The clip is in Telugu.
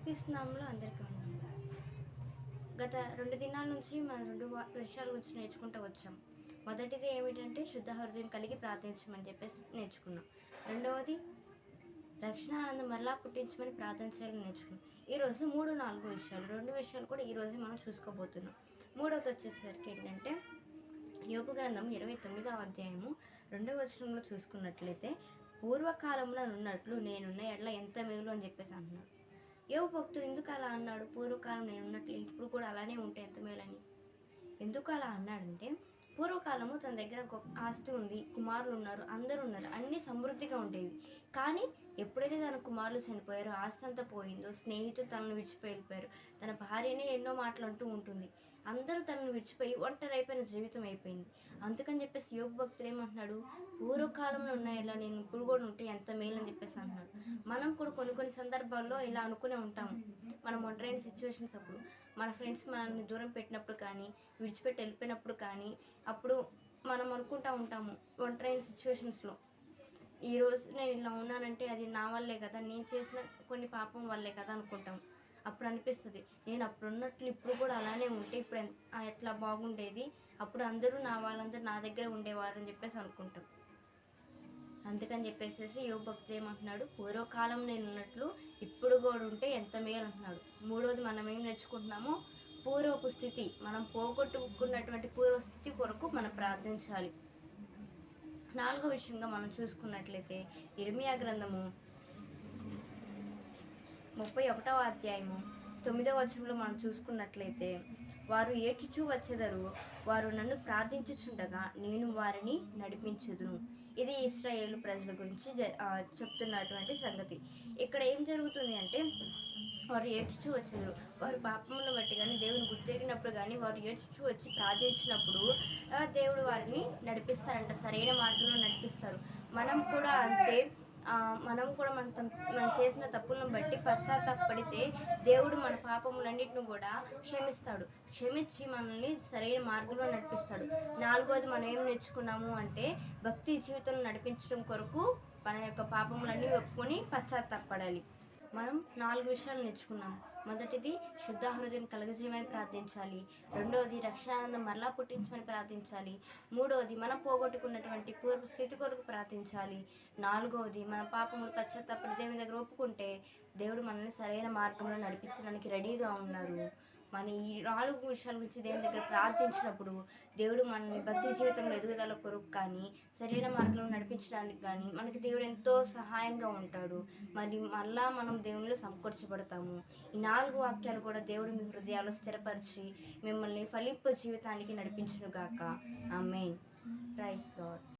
యేసుక్రీస్తు నామములో అందరికీ వందనాలు. గత 2 దినాల నుంచి మనం 2 విషయాల గురించి నేర్చుకుంటూ వచ్చాం. మొదటిది ఏమిటంటే శుద్ధ హృదయం కలిగి ప్రార్థించమని చెప్పేసి నేర్చుకున్నాం. రెండవది రక్షణ ఆనందం మరలా పుట్టించమని ప్రార్థన చేయాలని నేర్చుకున్నాం. ఈరోజు 3, 4 విషయాలు, 2 విషయాలు కూడా ఈరోజు మనం చూసుకోబోతున్నాం. మూడవది వచ్చేసరికి ఏంటంటే యోబు గ్రంథం 29వ అధ్యాయము 2వ వచనంలో చూసుకున్నట్లయితే, పూర్వకాలంలో ఉన్నట్లు నేనున్న ఎడ్ల ఎంత మేలు అని చెప్పేసి అంటున్నాడు. యోబు భక్తుడు ఎందుకు అలా అన్నాడు? పూర్వకాలం నేనున్నట్లు ఇప్పుడు కూడా అలానే ఉంటే ఎంత మేలని. ఎందుకు అలా అన్నాడంటే, పూర్వకాలము తన దగ్గర గొప్ప ఆస్తి ఉంది, కుమారులు ఉన్నారు, అందరూ ఉన్నారు, అన్నీ సమృద్ధిగా ఉండేవి. కానీ ఎప్పుడైతే తన కుమారులు చనిపోయారో, ఆస్తి అంతా పోయిందో, స్నేహితులు తనను విడిచిపోయి వెళ్ళిపోయారు, తన భార్యనే ఎన్నో మాటలు అంటూ ఉంటుంది, అందరూ తనను విడిచిపోయి ఒంటరి అయిపోయిన జీవితం అయిపోయింది. అందుకని చెప్పేసి యోబు భక్తుడు ఏమంటున్నాడు? పూర్వకాలంలో ఉన్న ఇలా నేను ఇప్పుడు కూడా ఉంటే ఎంత మేలు అని చెప్పేసి అంటున్నాడు. మనం కూడా కొన్ని సందర్భాల్లో ఇలా అనుకునే ఉంటాము. మనం ఒంటరైన సిచ్యువేషన్స్ అప్పుడు, మన ఫ్రెండ్స్ మనల్ని దూరం పెట్టినప్పుడు కానీ, విడిచిపెట్టి వెళ్ళిపోయినప్పుడు కానీ, అప్పుడు మనం అనుకుంటూ ఉంటాము ఒంటరైన సిచ్యువేషన్స్లో, ఈరోజు నేను ఇలా ఉన్నానంటే అది నా వల్లే కదా, నేను చేసిన కొన్ని పాపం వల్లే కదా అనుకుంటాం. అప్పుడు అనిపిస్తుంది, నేను అప్పుడు ఉన్నట్లు ఇప్పుడు కూడా అలానే ఉంటే ఇప్పుడు ఎట్లా బాగుండేది, అప్పుడు వాళ్ళందరూ నా దగ్గర ఉండేవారు అని చెప్పేసి అనుకుంటాం. అందుకని చెప్పేసి యోబు భక్తుడు ఏమంటున్నాడు? పూర్వకాలం నేను ఉన్నట్లు ఇప్పుడు కూడా ఉంటే ఎంత మేలు అంటున్నాడు. మూడోది మనం ఏం నేర్చుకుంటున్నామో, పూర్వపు స్థితి, మనం పోగొట్టుకున్నటువంటి పూర్వస్థితి కొరకు మనం ప్రార్థించాలి. 4వ విషయంగా మనం చూసుకున్నట్లయితే ఇర్మియా గ్రంథము 31వ అధ్యాయము 9వ వచనంలో మనం చూసుకున్నట్లయితే, వారు ఏడ్చుచూ వచ్చెదరు, వారు నన్ను ప్రార్థించుచుండగా నేను వారిని నడిపించుదును. ఇది ఇశ్రాయేలు ప్రజల గురించి చెప్తున్నటువంటి సంగతి. ఇక్కడ ఏం జరుగుతుంది అంటే, వారు ఏడ్చుచూ వచ్చేవారు, వారు పాపములను బట్టి కానీ, దేవుని గుర్తెరిగినప్పుడు కానీ, వారు ఏడ్చుచూ వచ్చి ప్రార్థించినప్పుడు దేవుడు వారిని నడిపిస్తారంట, సరైన మార్గంలో నడిపిస్తారు. మనం కూడా అంతే. మనం కూడా మనం చేసిన తప్పులను బట్టి పశ్చాత్తాపడితే దేవుడు మన పాపములన్నిటిని కూడా క్షమించి మనల్ని సరైన మార్గంలో నడిపిస్తాడు. 4వది మనం ఏం నేర్చుకున్నాము అంటే, భక్తి జీవితం నడిపించడం కొరకు మన యొక్క పాపములన్నీ ఒప్పుకొని పశ్చాత్తాపడాలి. మనం 4 విషయాలు నేర్చుకున్నాము. మొదటిది శుద్ధ హృదయం కలగజేయమని ప్రార్థించాలి. రెండవది రక్షణానందం మరలా పుట్టించమని ప్రార్థించాలి. మూడవది మనం పోగొట్టుకున్నటువంటి పూర్వ స్థితి కొరకు ప్రార్థించాలి. 4వది మన పాపములు పశ్చాత్తాపడి దేవుని దగ్గర ఒప్పుకుంటే దేవుడు మనల్ని సరైన మార్గంలో నడిపించడానికి రెడీగా ఉన్నారు. మన ఈ 4 విషయాల గురించి దేవుని దగ్గర ప్రార్థించినప్పుడు దేవుడు మనల్ని భక్తి జీవితంలో ఎదుగుదల కొరకు కానీ, సరైన మార్గంలో నడిపించడానికి కానీ మనకి దేవుడు ఎంతో సహాయంగా ఉంటాడు. మరి మళ్ళా మనం దేవునిలో సమకూర్చబడతాము. ఈ 4 వాక్యాలు కూడా దేవుడు మీ హృదయాల్లో స్థిరపరిచి మిమ్మల్ని ఫలింపు జీవితానికి నడిపించును గాక. ఆమేన్. Praise lord.